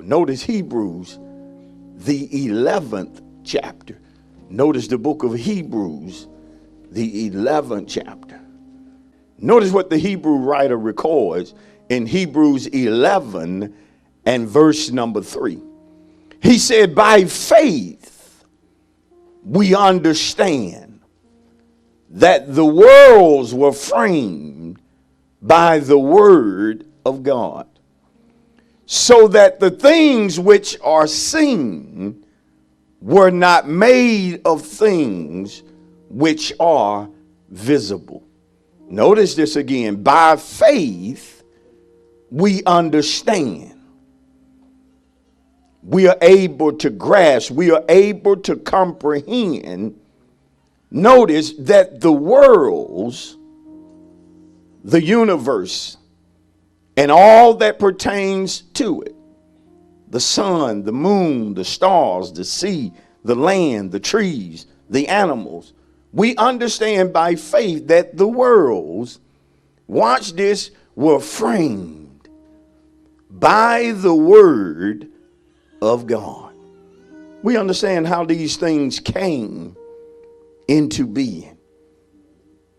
Notice Hebrews, the 11th chapter. Notice the book of Hebrews, the 11th chapter. Notice what the Hebrew writer records in Hebrews 11 and verse number 3. He said, by faith we understand that the worlds were framed by the word of God, so that the things which are seen were not made of things which are visible. Notice this again. By faith, we understand. We are able to grasp. We are able to comprehend. Notice that the worlds, the universe, and all that pertains to it, the sun, the moon, the stars, the sea, the land, the trees, the animals, we understand by faith that the worlds, watch this, were framed by the word of God. We understand how these things came into being.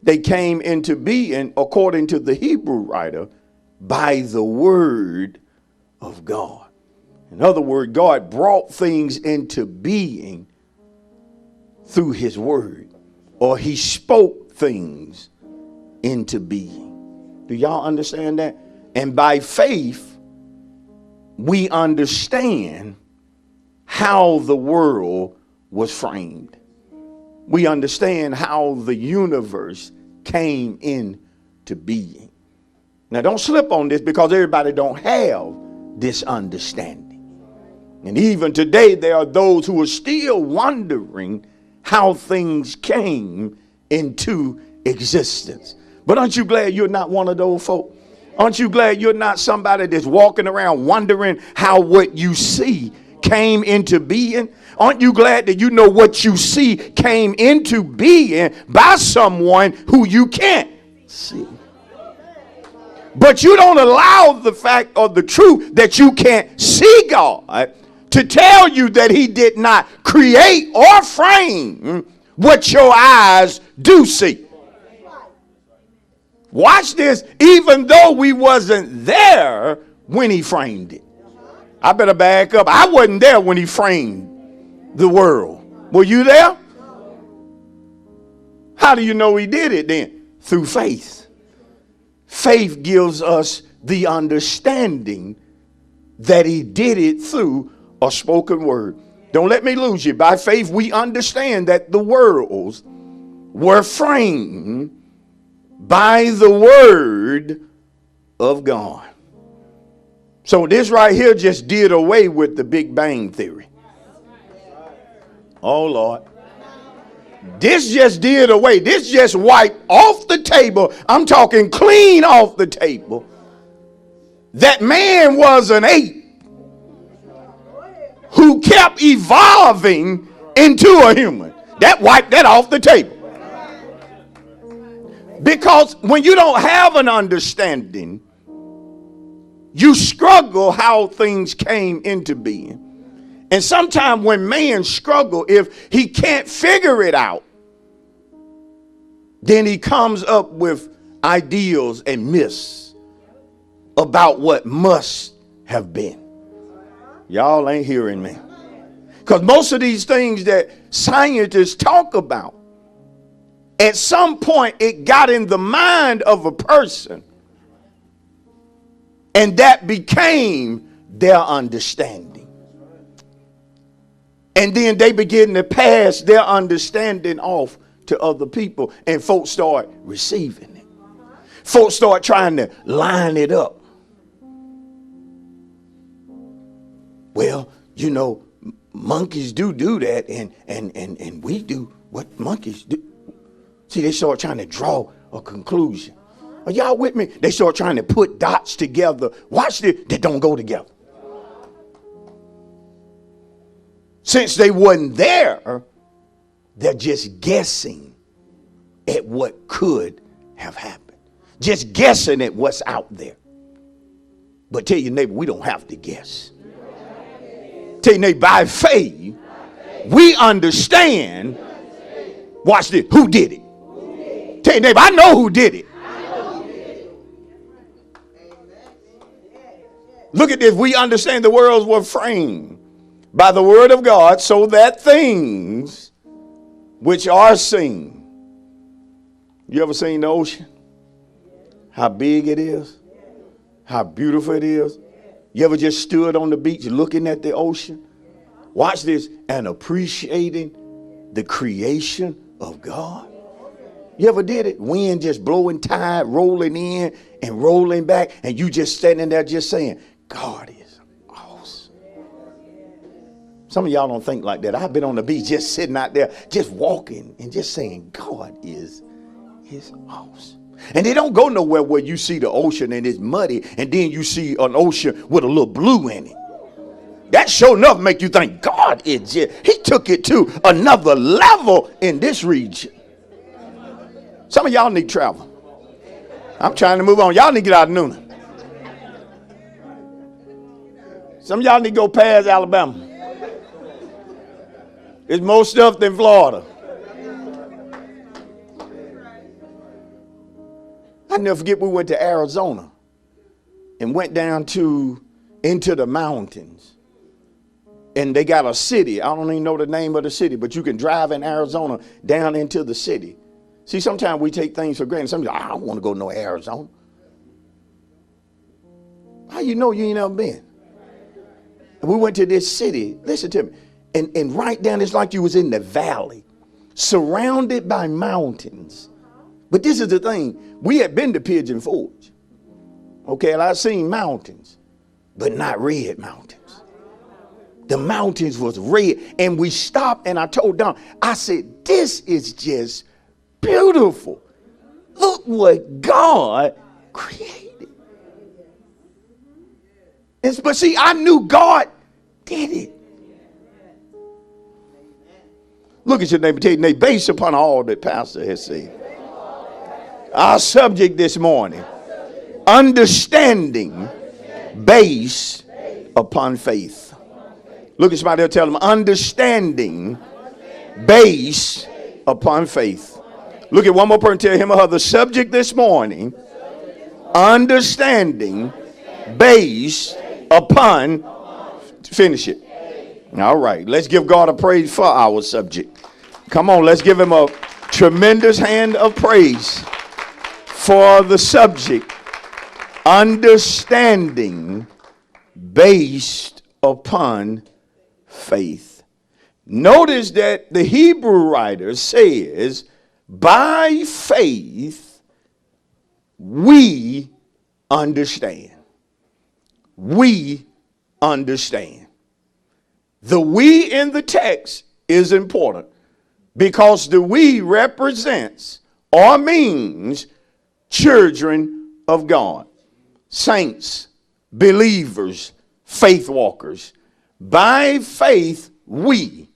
They came into being, according to the Hebrew writer, by the word of God. In other words, God brought things into being through his word, or he spoke things into being. Do y'all understand that? And by faith, we understand how the world was framed. We understand how the universe came into being. Now, don't slip on this, because everybody don't have this understanding. And even today, there are those who are still wondering how things came into existence. But aren't you glad you're not one of those folk? Aren't you glad you're not somebody that's walking around wondering how what you see came into being? Aren't you glad that you know what you see came into being by someone who you can't see? But you don't allow the fact or the truth that you can't see God to tell you that he did not create or frame what your eyes do see. Watch this. Even though we wasn't there when he framed it. I better back up. I wasn't there when he framed the world. Were you there? How do you know he did it then? Through faith. Faith gives us the understanding that he did it through a spoken word. Don't let me lose you. By faith, we understand that the worlds were framed by the word of God. So this right here just did away with the Big Bang Theory. Oh, Lord. This just did away. This just wiped off the table. I'm talking clean off the table. That man was an ape who kept evolving into a human. That wiped that off the table. Because when you don't have an understanding, you struggle how things came into being. And sometimes when man struggle, if he can't figure it out, then he comes up with ideals and myths about what must have been. Y'all ain't hearing me. Because most of these things that scientists talk about, at some point it got in the mind of a person, and that became their understanding. And then they begin to pass their understanding off to other people, and folks start receiving it. Folks start trying to line it up. Well, you know, monkeys do that, and we do what monkeys do. See, they start trying to draw a conclusion. Are y'all with me? They start trying to put dots together. Watch this. They don't go together. Since they wasn't there, they're just guessing at what could have happened. Just guessing at what's out there. But tell your neighbor, we don't have to guess. Tell your neighbor, by faith, we understand. Watch this. Who did it? Tell your neighbor, I know who did it. Look at this. We understand the worlds were framed by the word of God, so that things which are seen. You ever seen the ocean? How big it is? How beautiful it is? You ever just stood on the beach looking at the ocean? Watch this. And appreciating the creation of God. You ever did it? Wind just blowing, tide rolling in and rolling back, and you just standing there just saying, God is awesome. Some of y'all don't think like that. I've been on the beach just sitting out there, just walking and just saying, God is awesome. And they don't go nowhere where you see the ocean and it's muddy, and then you see an ocean with a little blue in it. That sure enough make you think God is just, he took it to another level in this region. Some of y'all need travel. I'm trying to move on. Y'all need to get out of Noonan. Some of y'all need to go past Alabama. There's more stuff than Florida. I never forget we went to Arizona and went down into the mountains. And they got a city. I don't even know the name of the city, but you can drive in Arizona down into the city. See, sometimes we take things for granted. Sometimes I don't want to go to Arizona. How you know you ain't never been? And we went to this city. Listen to me. And right down, it's like you was in the valley, surrounded by mountains. But this is the thing. We had been to Pigeon Forge. Okay, and I've seen mountains, but not red mountains. The mountains was red. And we stopped, and I told Don, I said, this is just beautiful. Look what God created. But see, I knew God did it. Look at your neighbor, tell your neighbor, based upon all that Pastor has said. Our subject this morning, understanding based upon faith. Look at somebody else, tell them, understanding based upon faith. Look at one more person, tell him or her, the subject this morning, understanding based upon, finish it. All right, let's give God a praise for our subject. Come on, let's give him a tremendous hand of praise for the subject, understanding based upon faith. Notice that the Hebrew writer says, by faith we understand. We understand. The we in the text is important because the we represents or means children of God, saints, believers, faith walkers. By faith, we,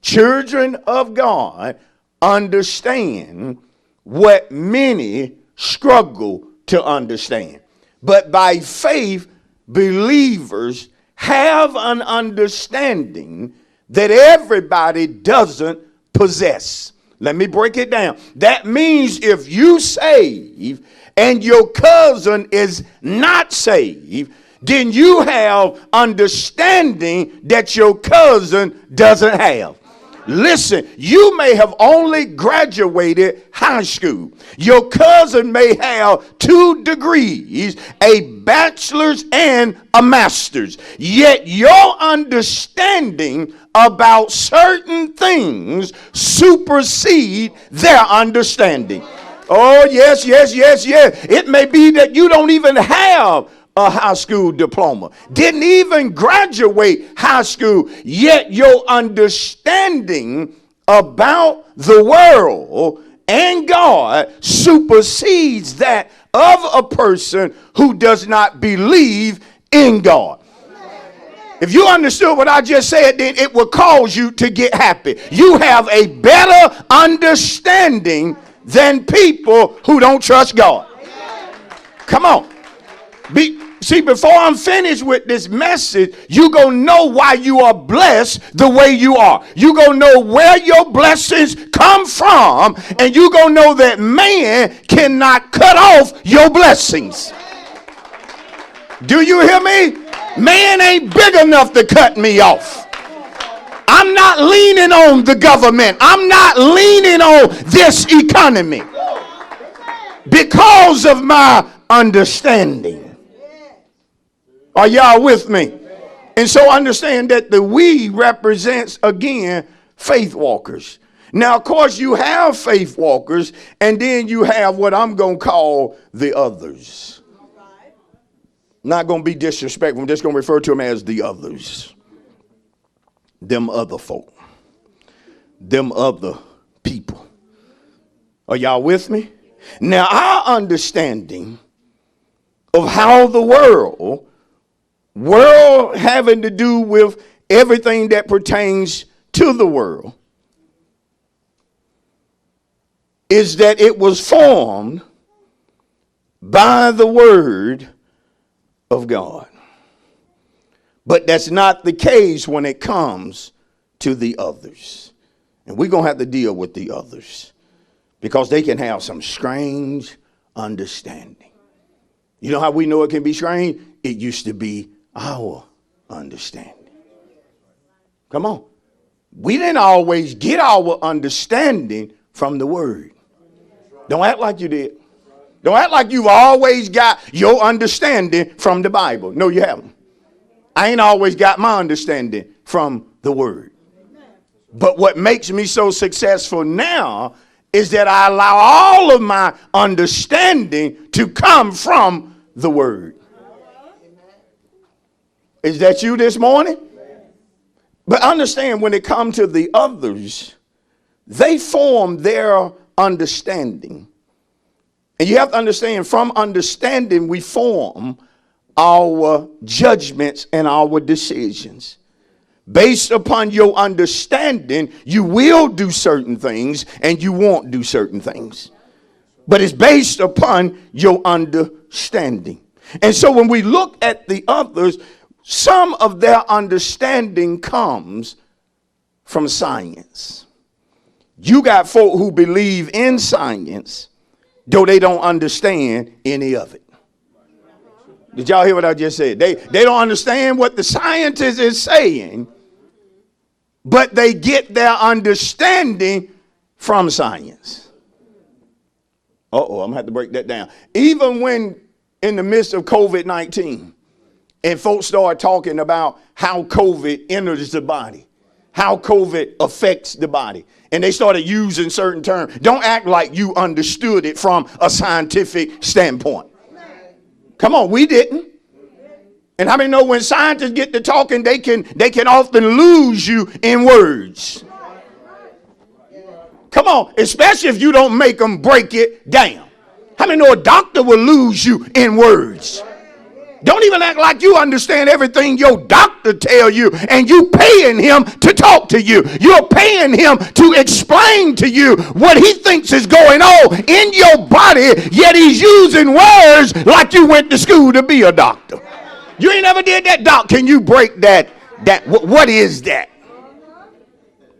children of God, understand what many struggle to understand. But by faith, believers have an understanding that everybody doesn't possess. Let me break it down. That means if you save and your cousin is not saved, then you have understanding that your cousin doesn't have. Listen, you may have only graduated high school. Your cousin may have 2 degrees, a bachelor's and a master's. Yet your understanding about certain things supersede their understanding. Oh, yes, yes, yes, yes. It may be that you don't even have a high school diploma, didn't even graduate high school, yet your understanding about the world and God supersedes that of a person who does not believe in God. If you understood what I just said, then it will cause you to get happy. You have a better understanding than people who don't trust God. Come on. See, before I'm finished with this message, you gonna know why you are blessed the way you are. You gonna know where your blessings come from, and you gonna know that man cannot cut off your blessings. Do you hear me? Man ain't big enough to cut me off. I'm not leaning on the government. I'm not leaning on this economy because of my understanding. Are y'all with me? And so understand that the we represents, again, faith walkers. Now, of course, you have faith walkers, and then you have what I'm going to call the others. Not going to be disrespectful. I'm just going to refer to them as the others. Them other folk. Them other people. Are y'all with me? Now, our understanding of how the world having to do with everything that pertains to the world, is that it was formed by the word of God. But that's not the case when it comes to the others. And we're going to have to deal with the others because they can have some strange understanding. You know how we know it can be strange? It used to be our understanding. Come on. We didn't always get our understanding from the word. Don't act like you did. Don't act like you've always got your understanding from the Bible. No, you haven't. I ain't always got my understanding from the word. But what makes me so successful now is that I allow all of my understanding to come from the word. Is that you this morning? But understand, when it comes to the others, they form their understanding. And you have to understand, from understanding, we form our judgments and our decisions. Based upon your understanding, you will do certain things and you won't do certain things. But it's based upon your understanding. And so when we look at the others, some of their understanding comes from science. You got folk who believe in science, though they don't understand any of it. Did y'all hear what I just said? They don't understand what the scientist is saying, but they get their understanding from science. I'm going to have to break that down. Even when in the midst of COVID-19, and folks start talking about how COVID enters the body, how COVID affects the body, and they started using certain terms. Don't act like you understood it from a scientific standpoint. Come on, we didn't. And how many know when scientists get to talking, they can often lose you in words. Come on, especially if you don't make them break it down. How many know a doctor will lose you in words? Don't even act like you understand everything your doctor tell you, and you paying him to talk to you. You're paying him to explain to you what he thinks is going on in your body, yet he's using words like you went to school to be a doctor. You ain't never did that, doc. Can you break that? What is that?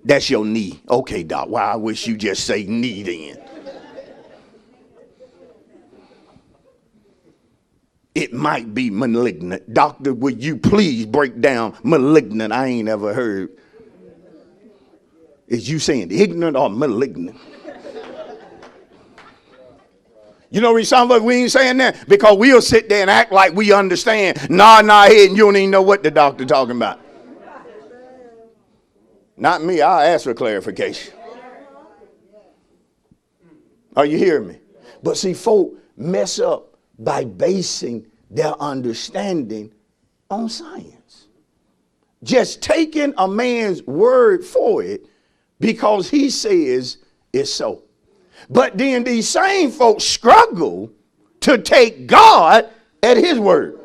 That's your knee. Okay, doc. Well, I wish you just say knee then. It might be malignant. Doctor, would you please break down malignant? I ain't ever heard. Is you saying ignorant or malignant? You know, some of us, we ain't saying that because we'll sit there and act like we understand. Nod our head and you don't even know what the doctor talking about. Not me. I'll ask for clarification. Are you hearing me? But see, folk mess up by basing their understanding on science. Just taking a man's word for it because he says it's so. But then these same folks struggle to take God at his word.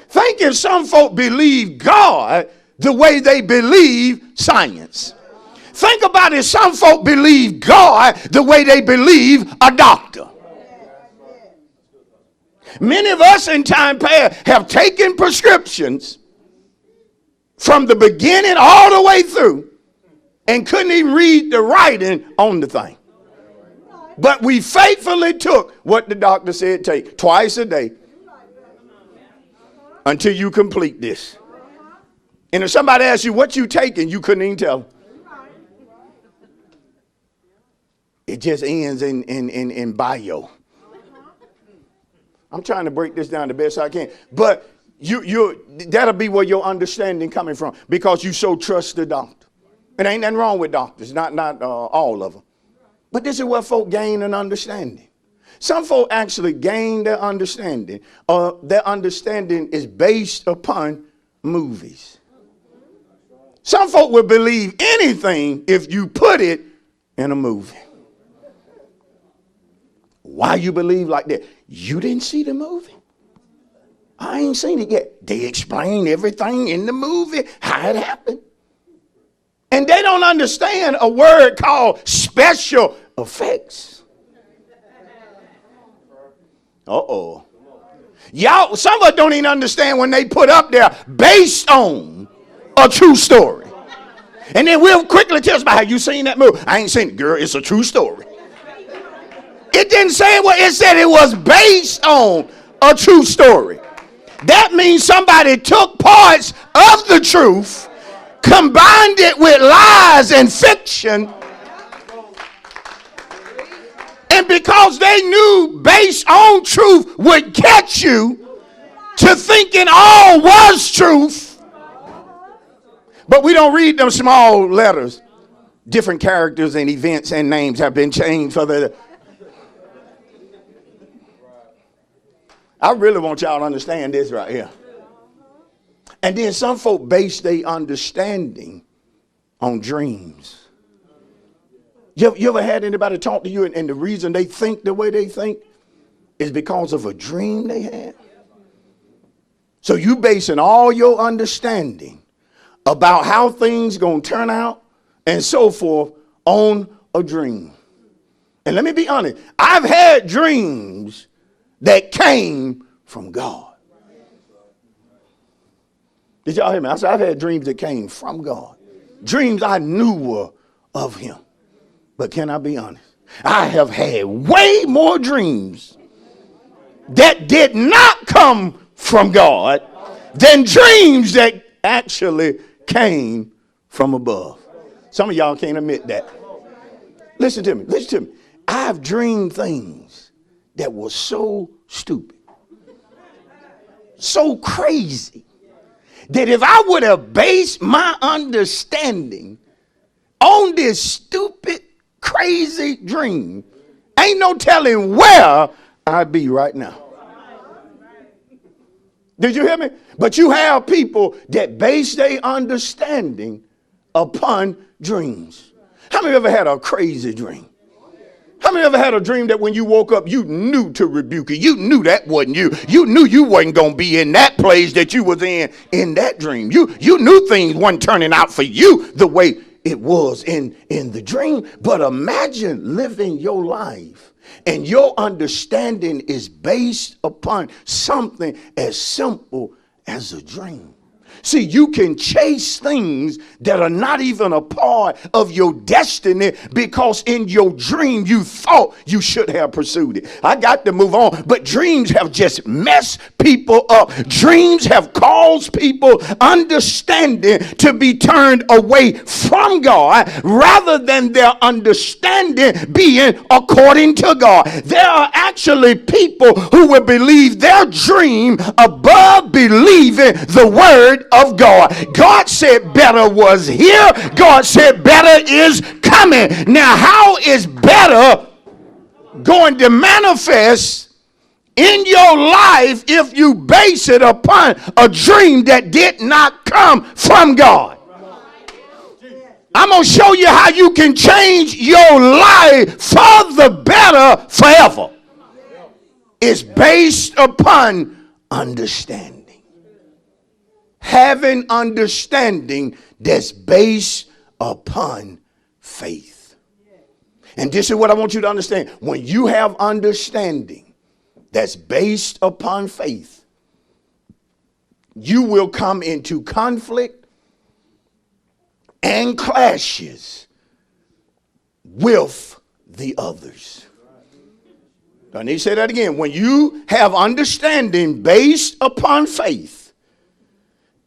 Thinking some folk believe God the way they believe science. Think about it. Some folk believe God the way they believe a doctor. Many of us in time past have taken prescriptions from the beginning all the way through and couldn't even read the writing on the thing. But we faithfully took what the doctor said take twice a day until you complete this. And if somebody asks you what you taking, you couldn't even tell them. It just ends in bio. I'm trying to break this down the best I can. But you that'll be where your understanding coming from, because you so trust the doctor. And ain't nothing wrong with doctors, not all of them. But this is where folk gain an understanding. Some folk actually gain their understanding. Their understanding is based upon movies. Some folk will believe anything if you put it in a movie. Why you believe like that? You didn't see the movie. I ain't seen it yet. They explain everything in the movie, how it happened. And they don't understand a word called special effects. Uh-oh. Y'all, some of us don't even understand when they put up there based on a true story. And then we'll quickly tell us about how you seen that movie. I ain't seen it, girl. It's a true story. It didn't say what it said. It was based on a true story. That means somebody took parts of the truth, combined it with lies and fiction, and because they knew based on truth would catch you to thinking all was truth. But we don't read them small letters. Different characters and events and names have been changed for the... I really want y'all to understand this right here. And then some folk base their understanding on dreams. You ever had anybody talk to you and the reason they think the way they think is because of a dream they had? So you basing all your understanding about how things going to turn out and so forth on a dream. And let me be honest, I've had dreams that came from God. Did y'all hear me? I said I've had dreams that came from God. Dreams I knew were of him. But can I be honest? I have had way more dreams that did not come from God than dreams that actually came from above. Some of y'all can't admit that. Listen to me. I've dreamed things that were so stupid, so crazy, that if I would have based my understanding on this stupid, crazy dream, ain't no telling where I'd be right now. Did you hear me? But you have people that base their understanding upon dreams. How many ever had a crazy dream? How many ever had a dream that when you woke up, you knew to rebuke it? You knew that wasn't you. You knew you wasn't going to be in that place that you was in that dream. You knew things weren't turning out for you the way it was in the dream. But imagine living your life and your understanding is based upon something as simple as a dream. See, you can chase things that are not even a part of your destiny because in your dream you thought you should have pursued it. I got to move on, but dreams have just messed people up. Dreams have caused people understanding to be turned away from God rather than their understanding being according to God. There are actually people who will believe their dream above believing the word of God. God said better was here. God said better is coming. Now, how is better going to manifest in your life if you base it upon a dream that did not come from God? I'm going to show you how you can change your life for the better forever. It's based upon understanding. Having understanding that's based upon faith. And this is what I want you to understand. When you have understanding that's based upon faith, you will come into conflict and clashes with the others. I need to say that again. When you have understanding based upon faith,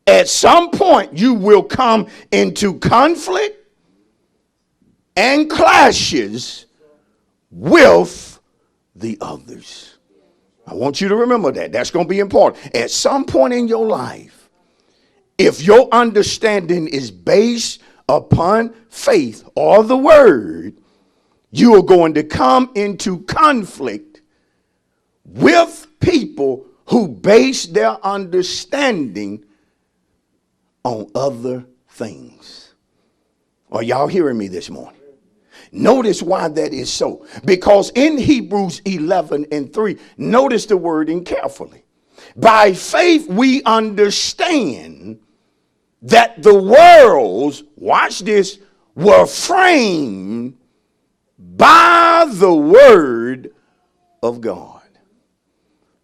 at some point you will come into conflict and clashes with the others. I want you to remember that. That's going to be important. At some point in your life, if your understanding is based upon faith or the word, you are going to come into conflict with people who base their understanding on other things. Are y'all hearing me this morning? Notice why that is so. Because in Hebrews 11:3, notice the wording carefully. By faith we understand that the worlds, watch this, were framed by the word of God.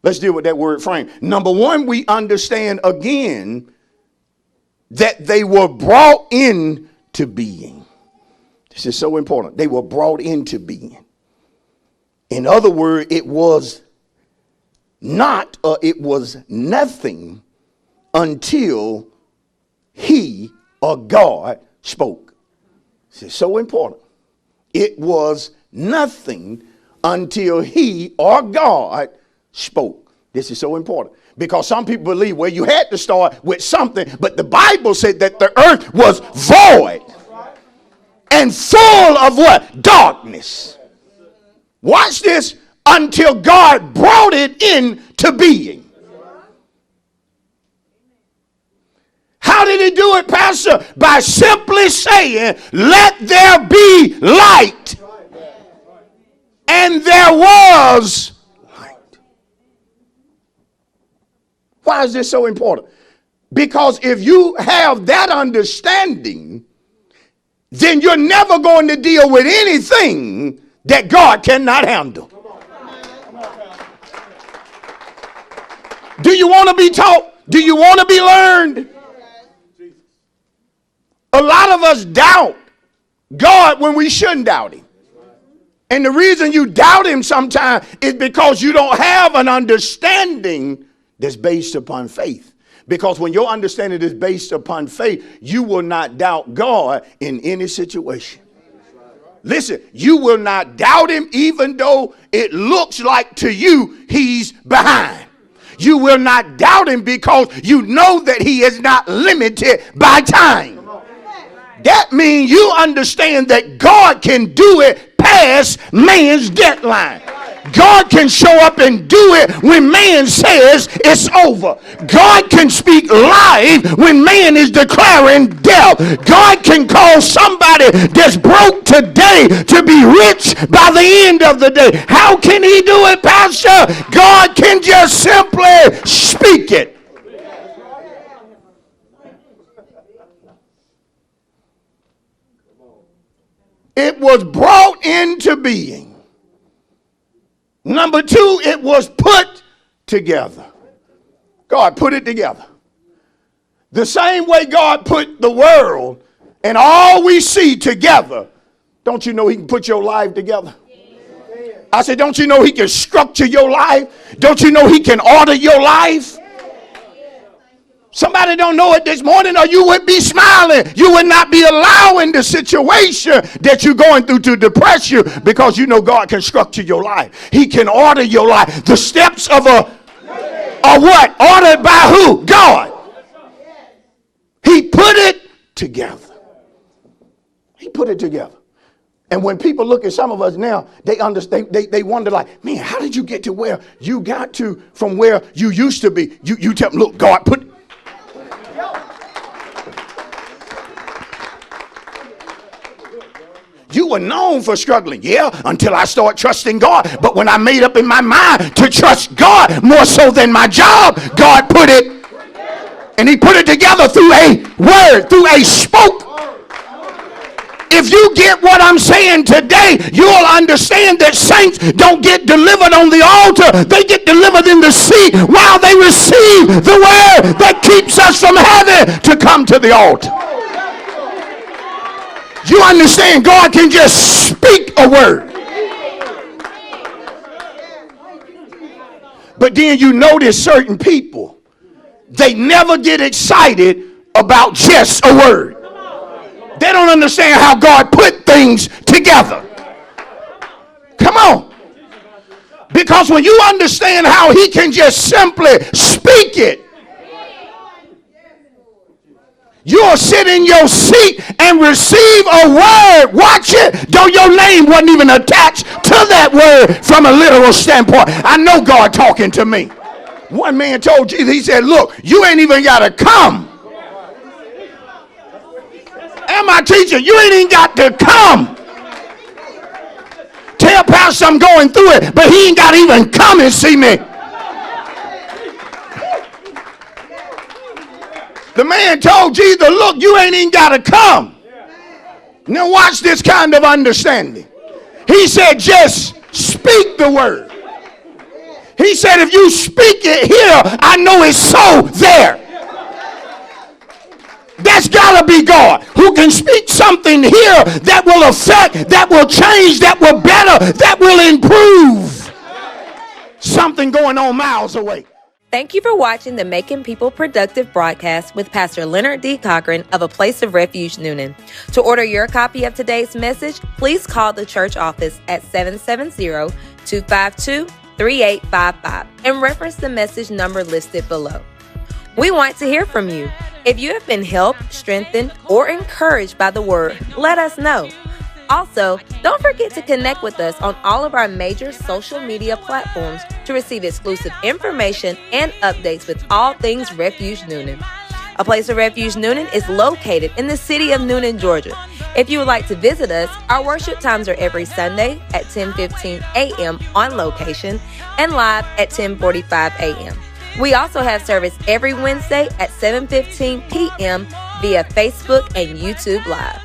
Let's deal with that word frame. Number one, we understand again that they were brought into being. This is so important. They were brought into being. In other words, it was not, it was nothing until he or God spoke. This is so important. It was nothing until he or God spoke. This is so important because some people believe, well, you had to start with something, but the Bible said that the earth was void and full of what? Darkness. Watch this, until God brought it into being. How did he do it, Pastor? By simply saying, let there be light. And there was light. Why is this so important? Because if you have that understanding, then you're never going to deal with anything that God cannot handle. Do you want to be taught? Do you want to be learned? A lot of us doubt God when we shouldn't doubt him. And the reason you doubt him sometimes is because you don't have an understanding that's based upon faith. Because when your understanding is based upon faith, you will not doubt God in any situation. Listen, you will not doubt him even though it looks like to you he's behind. You will not doubt him because you know that he is not limited by time. That means you understand that God can do it past man's deadline. God can show up and do it when man says it's over. God can speak life when man is declaring death. God can cause somebody that's broke today to be rich by the end of the day. How can he do it, Pastor? God can just simply speak it. It was brought into being. Number two, it was put together. God put it together. The same way God put the world and all we see together, don't you know he can put your life together? I said, don't you know he can structure your life? Don't you know he can order your life? Somebody don't know it this morning, or you would be smiling. You would not be allowing the situation that you're going through to depress you, because you know God can structure your life. He can order your life. The steps of a what? Ordered by who? God. He put it together. He put it together. And when people look at some of us now, they understand. They wonder, like, man, how did you get to where you got to from where you used to be? You tell them, look, God put. You were known for struggling, yeah, until I started trusting God. But when I made up in my mind to trust God more so than my job, God put it, and he put it together through a word, through a spoke. if you get what I'm saying today, you'll understand that saints don't get delivered on the altar. They get delivered in the seat while they receive the word that keeps us from having to come to the altar. You understand? God can just speak a word. But then you notice certain people, they never get excited about just a word. They don't understand how God put things together. Come on. Because when you understand how he can just simply speak it, you'll sit in your seat and receive a word. Watch it. Though your name wasn't even attached to that word from a literal standpoint. I know God talking to me. One man told Jesus, he said, look, you ain't even got to come. Am I teaching? You ain't even got to come. Tell Pastor I'm going through it, but he ain't got to even come and see me. The man told Jesus, look, you ain't even got to come. Now watch this kind of understanding. He said, just speak the word. He said, if you speak it here, I know it's so there. That's got to be God who can speak something here that will affect, that will change, that will better, that will improve. Something going on miles away. Thank you for watching the Making People Productive broadcast with Pastor Leonard D. Cochran of A Place of Refuge, Noonan. To order your copy of today's message, please call the church office at 770-252-3855 and reference the message number listed below. We want to hear from you. If you have been helped, strengthened, or encouraged by the word, let us know. Also, don't forget to connect with us on all of our major social media platforms to receive exclusive information and updates with all things Refuge Noonan. A Place of Refuge Noonan is located in the city of Noonan, Georgia. If you would like to visit us, our worship times are every Sunday at 10:15 a.m. on location and live at 10:45 a.m. We also have service every Wednesday at 7:15 p.m. via Facebook and YouTube Live.